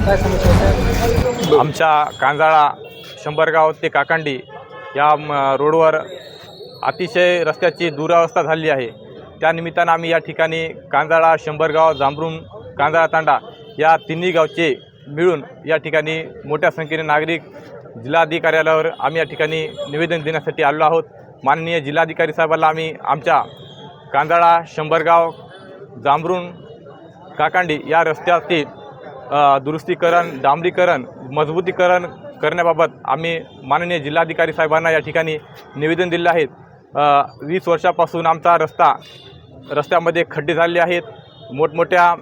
काय समस्या आहे? आमच्या कांजाळा शंभरगाव ते काकांडी या रोडवर अतिशय रस्त्याची दुरावस्था झाली आहे। त्या निमित्तानं आम्ही या ठिकाणी कांजाळा, शंभरगाव, जांभरुण, कांजाळा तांडा या तिन्ही गावचे मिळून या ठिकाणी मोठ्या संख्येने नागरिक जिल्हाधिकाऱ्यालयावर आम्ही या ठिकाणी निवेदन देण्यासाठी आलो आहोत। माननीय जिल्हाधिकारी साहेबांना आम्ही आमच्या कांजाळा, शंभरगाव, जांभरुण, काकांडी या रस्त्यातील दुरुस्तीकरण, डांबरीकरण, मजबूतीकरण करण्याबाबत आम्ही माननीय जिल्हाधिकारी साहेबांना या ठिकाणी निवेदन दिले आहेत। 20 वर्षापासून आमचा रस्त्यामध्ये खड्डे झालेले आहेत। मोठमोठ्या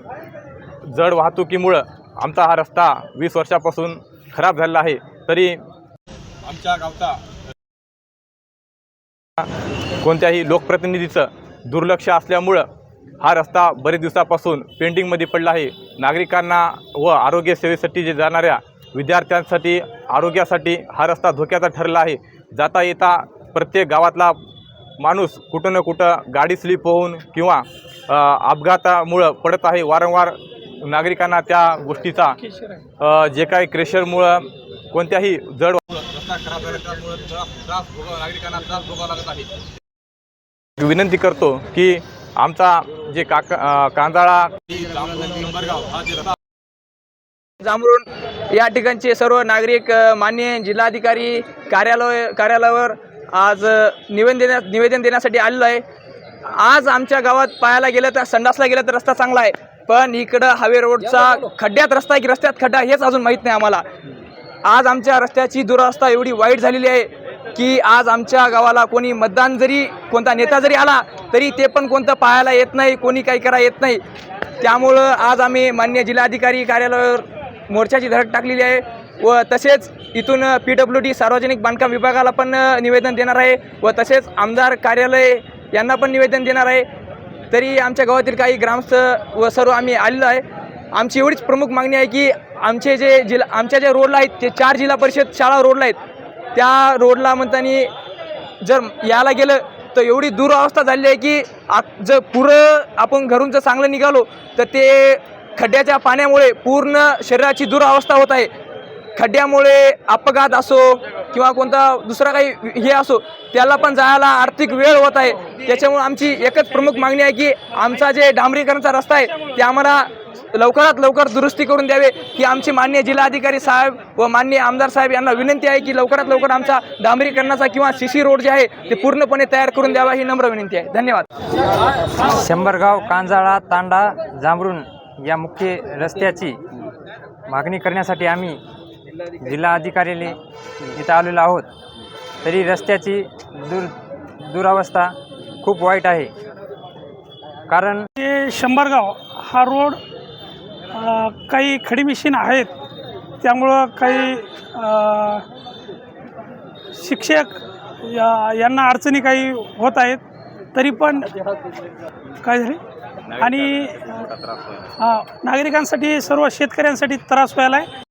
जड वाहतुकीमुळे आमचा हा रस्ता 20 वर्षापासून खराब झालेला आहे। तरी आमच्या गावचा कोणत्याही लोकप्रतिनिधीचं दुर्लक्ष असल्यामुळं हा रस्ता बरेच दिवसापासून पेंडिंगमध्ये पडला आहे। नागरिकांना व आरोग्य सेवेसाठी जे जाणाऱ्या विद्यार्थ्यांसाठी आरोग्यासाठी हा रस्ता धोक्याचा ठरला आहे। जाता येता प्रत्येक गावातला माणूस कुठं ना कुठं गाडी स्लिप होऊन किंवा अपघातामुळं पडत आहे। वारंवार नागरिकांना त्या गोष्टीचा जे काही क्रेशरमुळं कोणत्याही जड रस्ता खराब झाल्यामुळे नागरिकांना त्रास भोगावा लागत आहे। विनंती करतो की आमचा जे कांजाळा जांभरुण या ठिकाणचे सर्व नागरिक माननीय जिल्हाधिकारी कार्यालयावर आज निवेदन देण्यासाठी आलेलो आहे। आज आमच्या गावात पाहायला गेलं तर संडासला गेलं तर रस्ता चांगला आहे, पण इकडं हायवे रोडचा खड्ड्यात रस्ता आहे की रस्त्यात खड्डा हेच अजून माहीत नाही आम्हाला। आज आमच्या रस्त्याची दुरावस्था एवढी वाईट झालेली आहे की आज आमच्या गावाला कोणी मतदान जरी कोणता नेता जरी आला तरी ते पण कोणतं पाहायला येत नाही, कोणी काही करा येत नाही। त्यामुळं आज आम्ही माननीय जिल्हाधिकारी कार्यालयावर मोर्चाची धडक टाकलेली आहे व तसेच इथून PWD सार्वजनिक बांधकाम विभागाला पण निवेदन देणार आहे व तसेच आमदार कार्यालय यांना पण निवेदन देणार आहे। तरी आमच्या गावातील काही ग्रामस्थ व सर्व आम्ही आलेलो आहे। आमची एवढीच प्रमुख मागणी आहे की आमच्या जे रोडला आहेत ते 4 जिल्हा परिषद शाळा रोडला आहेत, त्या रोडला म्हणताना जर यायला गेलं तर एवढी दुरावस्था झाली आहे की जर पुरं आपण घरून जर चांगलं निघालो तर ते खड्ड्याच्या पाण्यामुळे पूर्ण शरीराची दुरावस्था होत आहे। खड्ड्यामुळे अपघात असो किंवा कोणता दुसरा काही हे असो त्याला पण जायला आर्थिक वेळ होत आहे। त्याच्यामुळे आमची एकच प्रमुख मागणी आहे की आमचा जे डांबरीकरणचा रस्ता आहे ते आम्हाला लवकरात लवकर दुरुस्ती करून द्यावे ही आमची माननीय जिल्हाधिकारी साहेब व माननीय आमदार साहेब यांना विनंती आहे की लवकरात लवकर आमचा डांबरीकरणाचा किंवा CC रोड जे आहे ते पूर्णपणे तयार करून द्यावा ही नम्र विनंती आहे। धन्यवाद। शंभरगाव, कांजाळा, तांडा, जांभरुण या मुख्य रस्त्याची मागणी करण्यासाठी आम्ही जिल्हाधिकाऱ्याला इथं आलेलो आहोत। तरी रस्त्याची दुरावस्था खूप वाईट आहे, कारण शंभरगाव हा रोड काही खडी मशीन आहेत, त्यामुळं काही शिक्षक यांना अडचणी काही होत आहेत। तरी पण काय झाले आणि नागरिकांसाठी सर्व शेतकऱ्यांसाठी त्रास व्हायला आहे।